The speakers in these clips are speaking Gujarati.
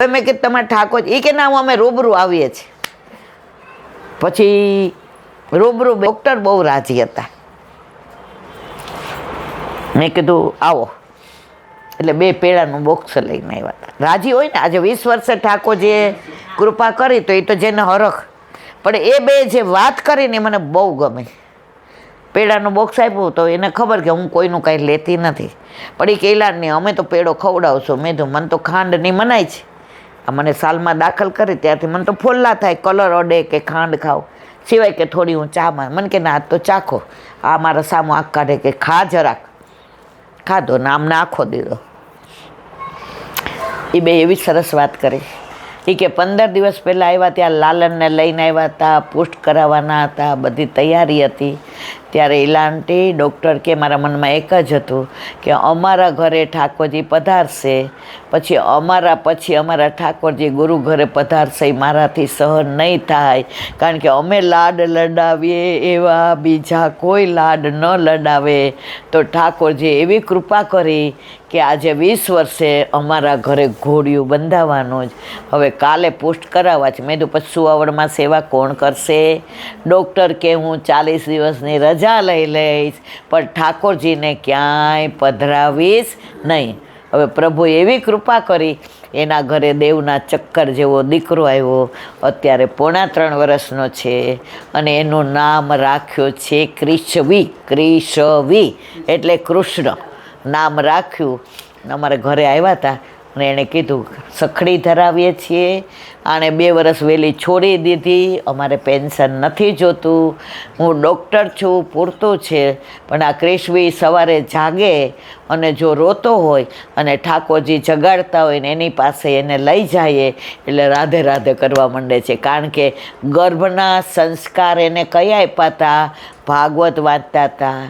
મેં કીધું તમારે ઠાકોર, એ કે ના અમે રૂબરૂ આવીએ છીએ. પછી રૂબરૂ ડૉક્ટર બહુ રાજી હતા. મેં કીધું આવો, એટલે 2 પેડાનું બોક્સ લઈને આવ્યા હતા. રાજી હોય ને, આજે 20 વર્ષે ઠાકોરજીએ કૃપા કરી તો એ તો જેને હરખ, પણ એ 2 જે વાત કરીને મને બહુ ગમે. પેડાનું બોક્સ આપ્યું તો એને ખબર કે હું કોઈનું કાંઈ લેતી નથી, પણ એ કહેલા નહીં અમે તો પેડો ખવડાવશો. મેં કીધું મને તો ખાંડની મનાય છે. મને સાલમાં દાખલ કરી ત્યારથી મને તો ફોલ્લા થાય, કલર અડે કે ખાંડ ખાવ, સિવાય કે થોડી હું ચામાં. મને કે ના તો ચાખો, આ મારા સામું આંખ કાઢે કે ખા જરાક. ખાધો ને આમને આખો દીધો. એ 2 એવી સરસ વાત કરી. એ કે 15 દિવસ પહેલાં આવ્યા ત્યાં લાલનને લઈને આવ્યા હતા, પુષ્ટ કરાવવાના હતા, બધી તૈયારી હતી. ત્યારે ઈલાંટી ડૉક્ટર કે મારા મનમાં એક જ હતું કે અમારા ઘરે ઠાકોરજી પધારશે, પછી અમારા ઠાકોરજી ગુરુ ઘરે પધારશે, મારાથી સહન નહીં થાય. કારણ કે અમે લાડ લડાવીએ એવા બીજા કોઈ લાડ ન લડાવે. તો ઠાકોરજી એવી કૃપા કરી કે આજે 20 વર્ષે અમારા ઘરે ઘોડિયું બંધાવવાનું જ. હવે કાલે પુષ્ટ કરાવવા છે. મેં કીધું પછી સુવાવડમાં સેવા કોણ કરશે? ડૉક્ટર કે હું 40 દિવસની રજા લઈ લઈશ, પણ ઠાકોરજીને ક્યાંય પધરાવીશ નહીં. હવે પ્રભુએ એવી કૃપા કરી, એના ઘરે દેવના ચક્કર જેવો દીકરો આવ્યો. અત્યારે 3.5 વર્ષનો છે અને એનું નામ રાખ્યું છે ક્રિશવી. ક્રિશવી એટલે કૃષ્ણ નામ રાખ્યું. અમારે ઘરે આવ્યા હતા અને એણે કીધું સખડી ધરાવીએ છીએ, આણે 2 વર્ષ વહેલી છોડી દીધી, અમારે પેન્શન નથી જોતું, હું ડૉક્ટર છું, પૂરતું છે. પણ આ ક્રિશવી સવારે જાગે અને જો રોતો હોય અને ઠાકોરજી જગાડતા હોય ને એની પાસે એને લઈ જઈએ એટલે રાધે રાધે કરવા માંડે છે. કારણ કે ગર્ભના સંસ્કાર એને કયા આપ્યા હતા? ભાગવત વાંચતા હતા,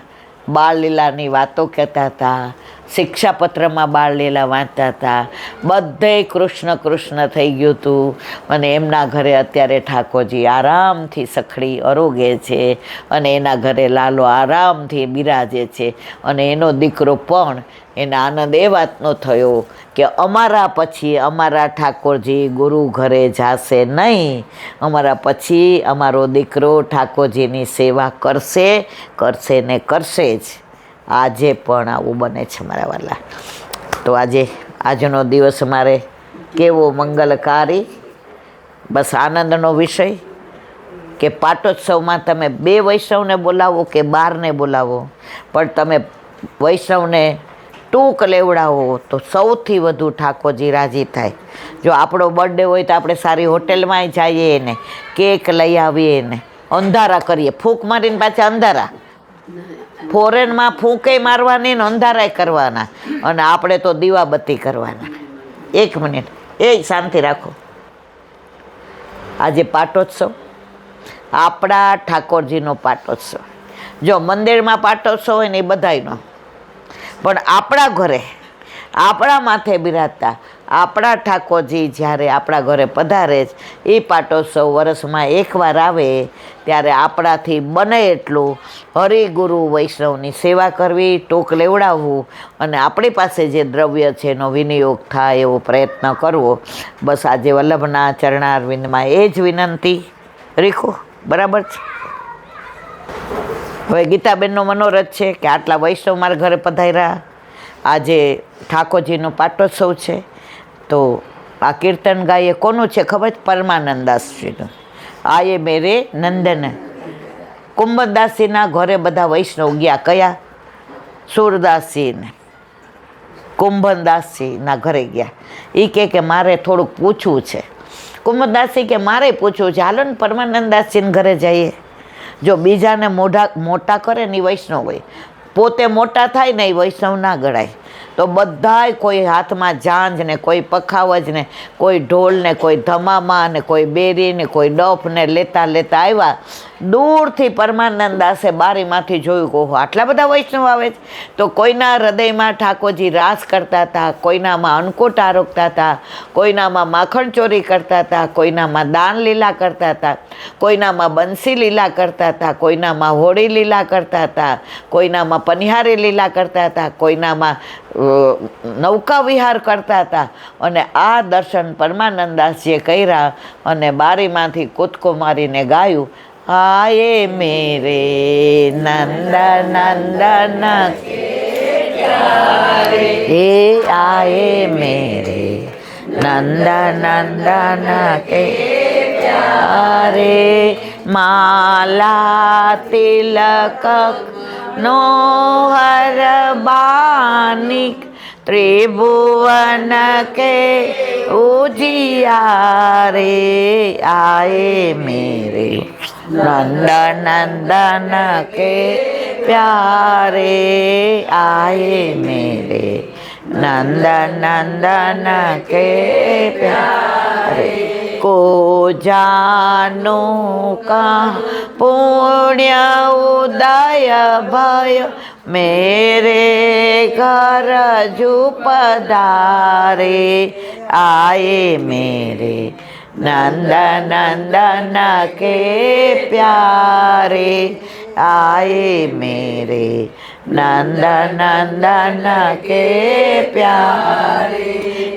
બાળલીલાની વાતો કહેતા હતા, શિક્ષાપત્રમાં બાળલીલા વાંચતા હતા, બધે કૃષ્ણ કૃષ્ણ થઈ ગયું હતું. અને એમના ઘરે અત્યારે ઠાકોરજી આરામથી સખડી અરોગે છે અને એના ઘરે લાલો આરામથી બિરાજે છે. અને એનો દીકરો પણ એને આનંદ એ વાતનો થયો કે અમારા પછી અમારા ઠાકોરજી ગુરુ ઘરે જાશે નહીં, અમારા પછી અમારો દીકરો ઠાકોરજીની સેવા કરશે ને કરશે જ. આજે પણ આવું બને છે મારા વાલા. તો આજનો દિવસ મારે કેવો મંગલકારી, બસ આનંદનો વિષય કે પાટોત્સવમાં તમે 2 વૈષ્ણવને બોલાવો કે 12ને બોલાવો, પણ તમે વૈષ્ણવને ટૂંક લેવડાવો તો સૌથી વધુ ઠાકોરજી રાજી થાય. જો આપણો બર્થડે હોય તો આપણે સારી હોટેલમાં જઈએ ને કેક લઈ આવીએ ને અંધારા કરીએ, ફૂંક મારીને પાછા અંધારા. ફોરેનમાં ફૂંકે મારવાની ને અંધારાય કરવાના, અને આપણે તો દીવાબત્તી કરવાના. 1 મિનિટ શાંતિ રાખો. આજે પાટોત્સવ, આપણા ઠાકોરજીનો પાટોત્સવ. જો મંદિરમાં પાટોત્સવ હોય ને એ બધાયનો, પણ આપણા ઘરે આપણા માથે બિરાજતા આપણા ઠાકોરજી જ્યારે આપણા ઘરે પધારે જ, એ પાટોત્સવ વર્ષમાં 1 વાર આવે ત્યારે આપણાથી બને એટલું હરિગુરુ વૈષ્ણવની સેવા કરવી, ટોક લેવડાવવું અને આપણી પાસે જે દ્રવ્ય છે એનો વિનિયોગ થાય એવો પ્રયત્ન કરવો. બસ આજે વલ્લભના ચરણારવિંદમાં એ જ વિનંતી. રીખો બરાબર છે. હવે ગીતાબેનનો મનોરથ છે કે આટલા વૈષ્ણવ મારા ઘરે પધાર્યા, આજે ઠાકોરજીનો પાટોત્સવ છે. તો આ કીર્તન ગાઈએ કોનું છે ખબર? પરમાનંદાસજીનું. આયે મેરે નંદન. કુંભદાસજીના ઘરે બધા વૈષ્ણવ ગયા. કયા? સુરદાસજીને કુંભદાસજીના ઘરે ગયા. એ કે મારે થોડુંક પૂછવું છે. કુંભદાસજી કે મારે પૂછવું છે, હાલો ને પરમાનંદાસજીને ઘરે જઈએ. જો બીજાને મોટા કરે ને એ વૈષ્ણવ હોય, પોતે મોટા થાય ને એ વૈષ્ણવ ના ગણાય. તો બધાય કોઈ હાથમાં જાંજ ને કોઈ પખાવજ ને કોઈ ઢોલ ને કોઈ ધમામા ને કોઈ બેરી ને કોઈ ડફ ને લેતા આવ્યા દૂરથી પરમાનંદ દાસે બારીમાંથી જોયું કે ઓહો આટલા બધા વૈષ્ણવ આવે છે. તો કોઈના હૃદયમાં ઠાકોરજી રાસ કરતા હતા, કોઈનામાં અન્નકૂટ આરોગતા હતા, કોઈનામાં માખણ ચોરી કરતા હતા, કોઈનામાં દાન લીલા કરતા હતા, કોઈનામાં બંસી લીલા કરતા હતા, કોઈનામાં હોળી લીલા કરતા હતા, કોઈનામાં પનિહારી લીલા કરતા હતા, કોઈનામાં નૌકા વિહાર કરતા હતા. અને આ દર્શન પરમાનંદાસજીએ કર્યા અને બારીમાંથી કૂદકો મારીને ગાયું, આયે મેરે નંદ નંદન હે આયે મેરે નંદ નંદન કે પ્યારે માલા તિલક નો હર બાનિક ત્રિભુવન કે ઉજિયારે આયે મેરે નંદ નંદન કે પ્યારે આયે મેરે નંદ નંદન કે પ્યારે को जानो का पुण्य उदय भय मेरे घर जो पधारे आए मेरे नंद नंदन के प्यारे आए मेरे नंद नंदन के प्यारे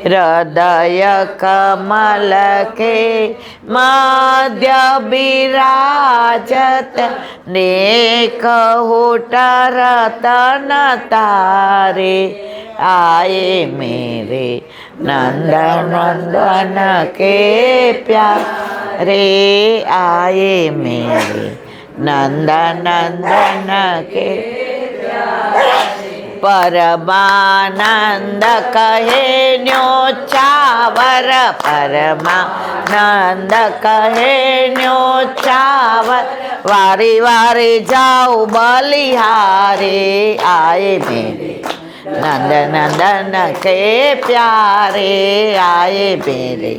हृदय कमल के मध्य विराजत नेक होटर रतन तारे आए मेरे नंद नंदन के प्यारे आए मेरे नंद नंदन के परमानंद कहे न्योचावर परमानंद कहे न्योचावर वारी वारी जाओ बलिहारे आए मेरे नंद नंदन के प्यारे आए मेरे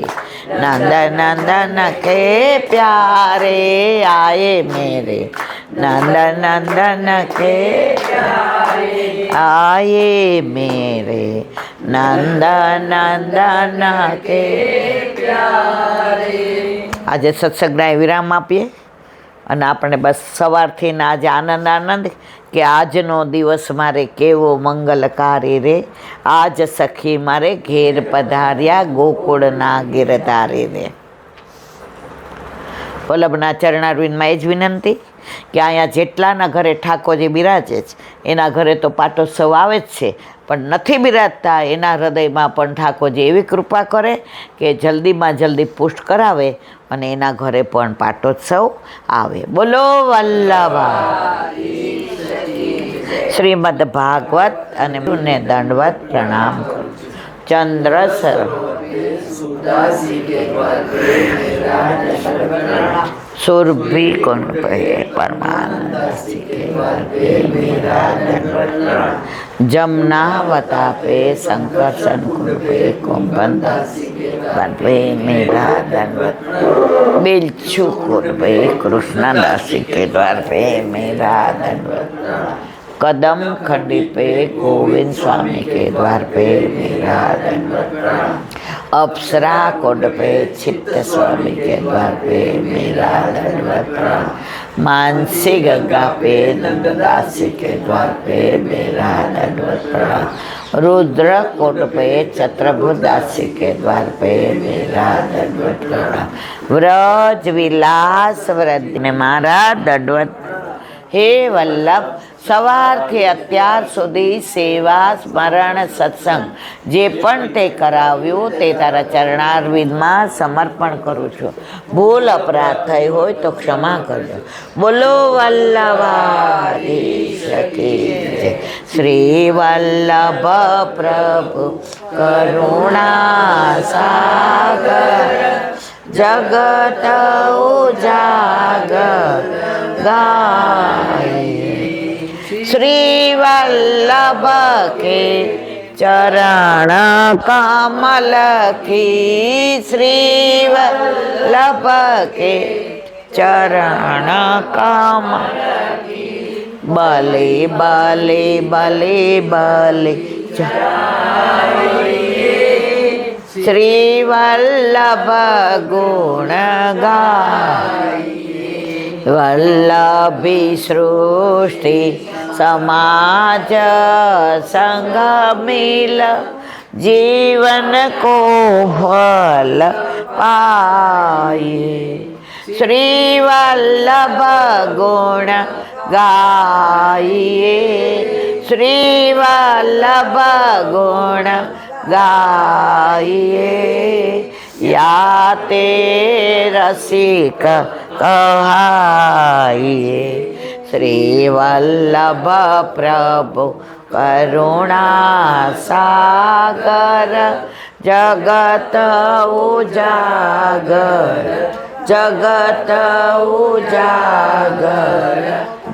नंद नंदन के प्यारे आए मेरे नंद नंदन के आए मेरे नंद नंदन के આજે સત્સંગના વિરામ આપીએ અને આપણે બસ સવારથી આજે આનંદ આનંદ કે આજનો દિવસ મારે કેવો મંગલકારી રે, આજ સખી મારે ઘેર પધાર્યા ગોકુળના ગિરધારી રે. વલ્લભના ચરણારવિંદમાં એ જ વિનંતી કે અહીંયા જેટલાના ઘરે ઠાકોરજી બિરાજે છે એના ઘરે તો પાટોત્સવ આવે જ છે, પણ નથી બિરાજતા એના હૃદયમાં પણ ઠાકોરજી એવી કૃપા કરે કે જલ્દીમાં જલ્દી પુષ્ટ કરાવે અને એના ઘરે પણ પાટોત્સવ આવે. બોલો વલ્લભા શ્રીમદ ભાગવત અને મને દંડવત પ્રણામ કરું. ચંદ્ર સર सुरभि कुंड पे परमानंद जमुनावता पे संकर्षण कुंड पे कुंभन पे मेरा दंडवत बिच्छू कुंड पे कृष्णदासी के द्वार पे मेरा दंडवत कदम खंडी पे गोविंद स्वामी के द्वार पे मेरा दंडवत अप्सरा कुंड पे चित्त स्वामी के द्वार पे मेरा दंडवत मानसी गंगा पे नंददासी के द्वार पे मेरा दंडवत रुद्र कुंड पे छत्रभुदासी के द्वार पे मेरा दंडवत व्रज विलास व्रत ने मारा दंडवत. हे वल्लभ, સવારથી અત્યાર સુધી સેવા સ્મરણ સત્સંગ જે પણ તે કરાવ્યું તે તારા ચરણારવિંદમાં સમર્પણ કરું છું. ભૂલ અપરાધ થઈ હોય તો ક્ષમા કરજો. બોલો વલ્લભાધીશ કી જય. શ્રી વલ્લભ પ્રભુ કરુણા સાગર જગત ઉજાગર ગાય. श्री वल्लभ के चरण कमल की श्री वल्लभ के ચરણ કમળ બલે બલે બલે બલે શ્રી વલ્લભ ગુણ ગાય વલ્લભી સૃષ્ટિ સમાજ સંગ મિલ जीवन को फल पाए श्री वल्लभ गुण गाइए श्री वल्लभ गुण गाइए या ते रसिक कहाइए श्री वल्लभ प्रभु करुणा सागर जगत उजागर जगत उजागर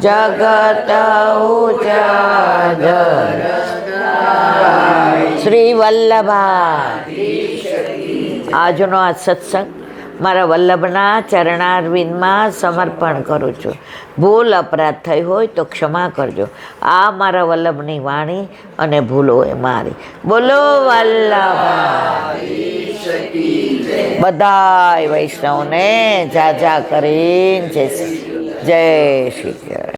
जगत उजागर श्री वल्लभा આજનો આ સત્સંગ મારા વલ્લભના ચરણારવિંદમાં સમર્પણ કરું છું. ભૂલ અપરાધ થઈ હોય તો ક્ષમા કરજો. આ મારા વલ્લભની વાણી અને ભૂલો એ મારી. બોલો વલ્લભ. બધાય વૈષ્ણવને જા કરીને જય શ્રી કૃષ્ણ.